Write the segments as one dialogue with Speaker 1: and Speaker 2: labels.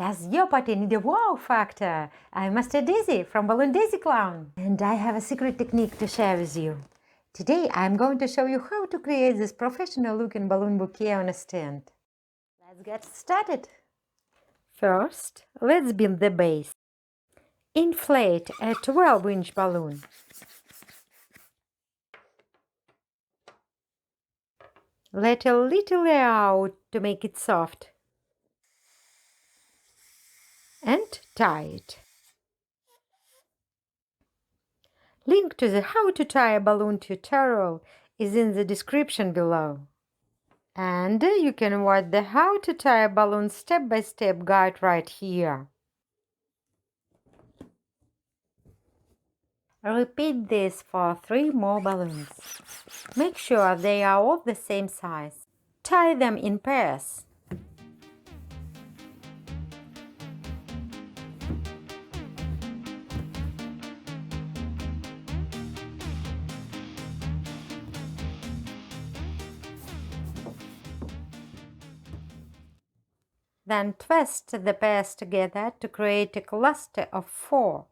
Speaker 1: Does your party need a wow factor? I'm Master Daisy from Balloon Daisy Clown, and I have a secret technique to share with you. Today I'm going to show you how to create this professional looking balloon bouquet on a stand. Let's get started. First, let's build the base. Inflate a 12-inch balloon. Let a little air out to make it soft. And tie it. Link to the How to Tie a Balloon tutorial is in the description below. And you can watch the How to Tie a Balloon step-by-step guide right here. Repeat this for 3 more balloons. Make sure they are all the same size. Tie them in pairs. Then twist the pairs together to create a cluster of 4.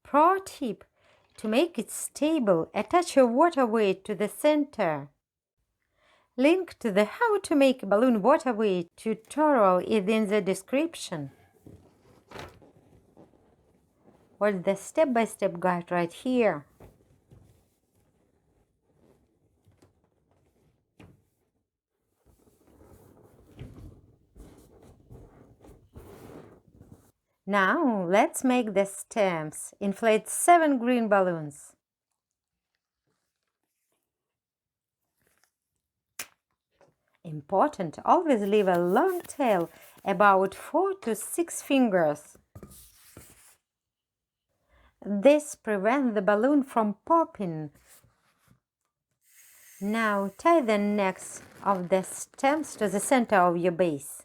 Speaker 1: Pro tip: to make it stable, attach a water weight to the center. Link to the How to Make a Balloon Water Weight tutorial is in the description. Watch the step-by-step guide right here. Now let's make the stems. Inflate 7 green balloons. Important, always leave a long tail, about 4 to 6 fingers. This prevents the balloon from popping. Now tie the necks of the stems to the center of your base.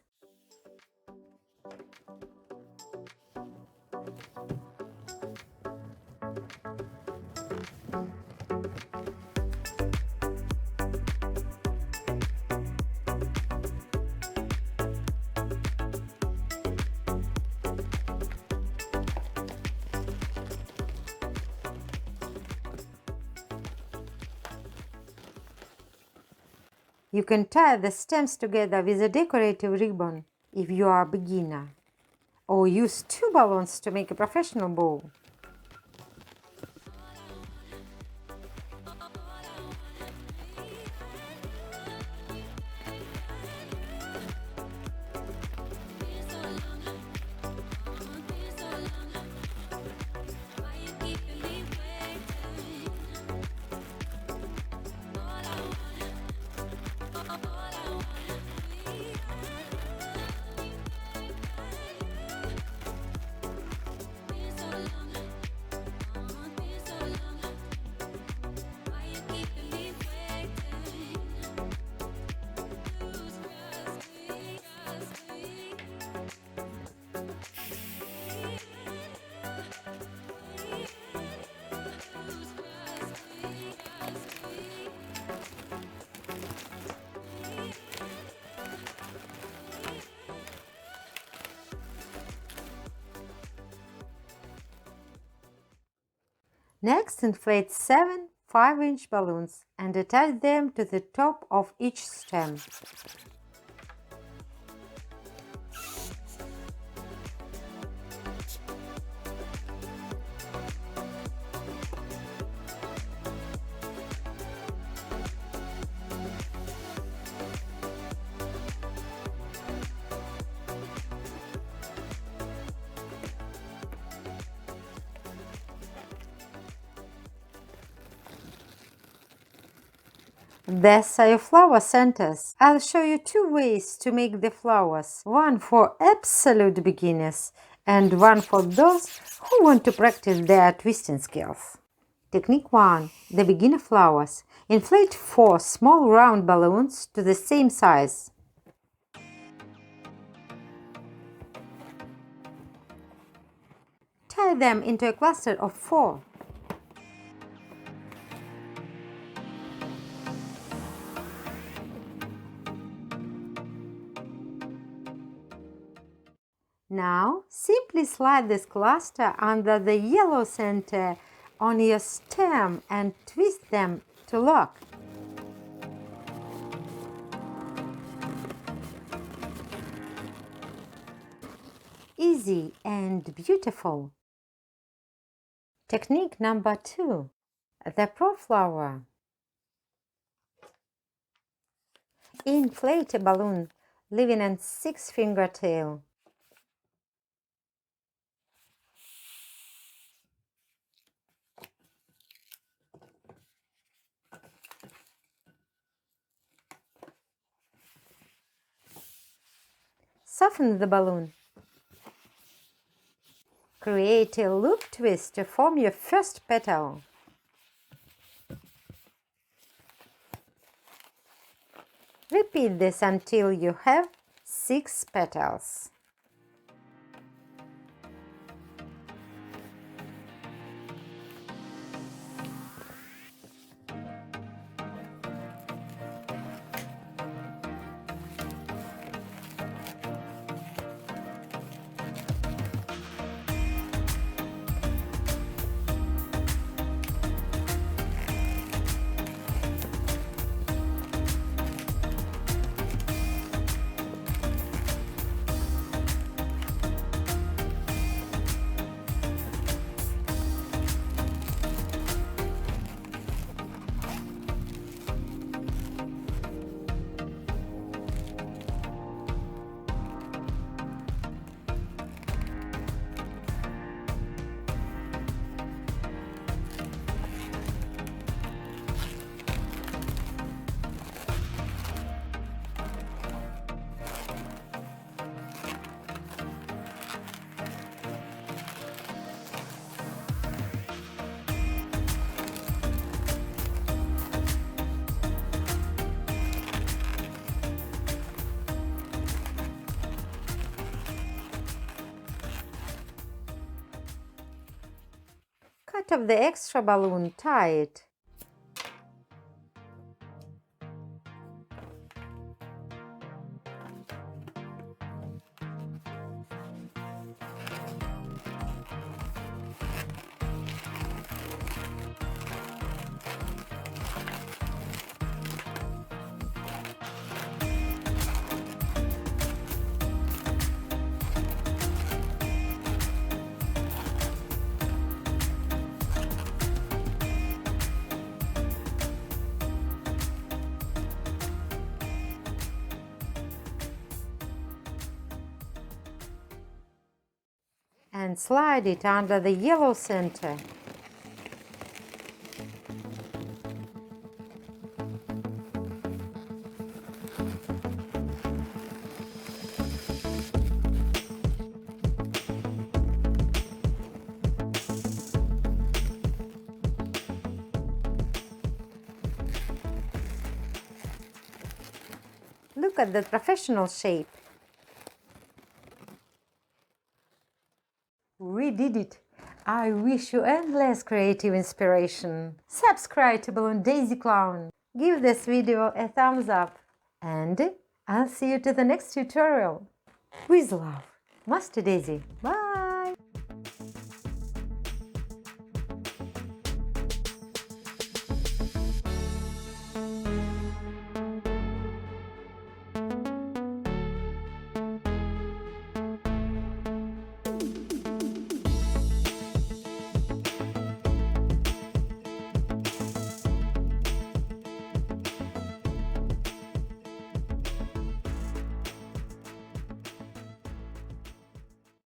Speaker 1: You can tie the stems together with a decorative ribbon if you are a beginner, or use 2 balloons to make a professional bow. Next, inflate 7 5-inch balloons and attach them to the top of each stem. These are your flower centers. I'll show you 2 ways to make the flowers. One for absolute beginners and one for those who want to practice their twisting skills. Technique 1. The beginner flowers. Inflate 4 small round balloons to the same size. Tie them into a cluster of 4. Now, simply slide this cluster under the yellow center on your stem and twist them to lock. Easy and beautiful. Technique number 2. The Pro Flower. Inflate a balloon, leaving a 6-finger tail. Soften the balloon. Create a loop twist to form your first petal. Repeat this until you have 6 petals. Cut off the extra balloon, tie it. And slide it under the yellow center. Look at the professional shape. We did it! I wish you endless creative inspiration. Subscribe to Balloon Daisy Clown. Give this video a thumbs up. And I'll see you to the next tutorial. With love, Master Daisy. Bye!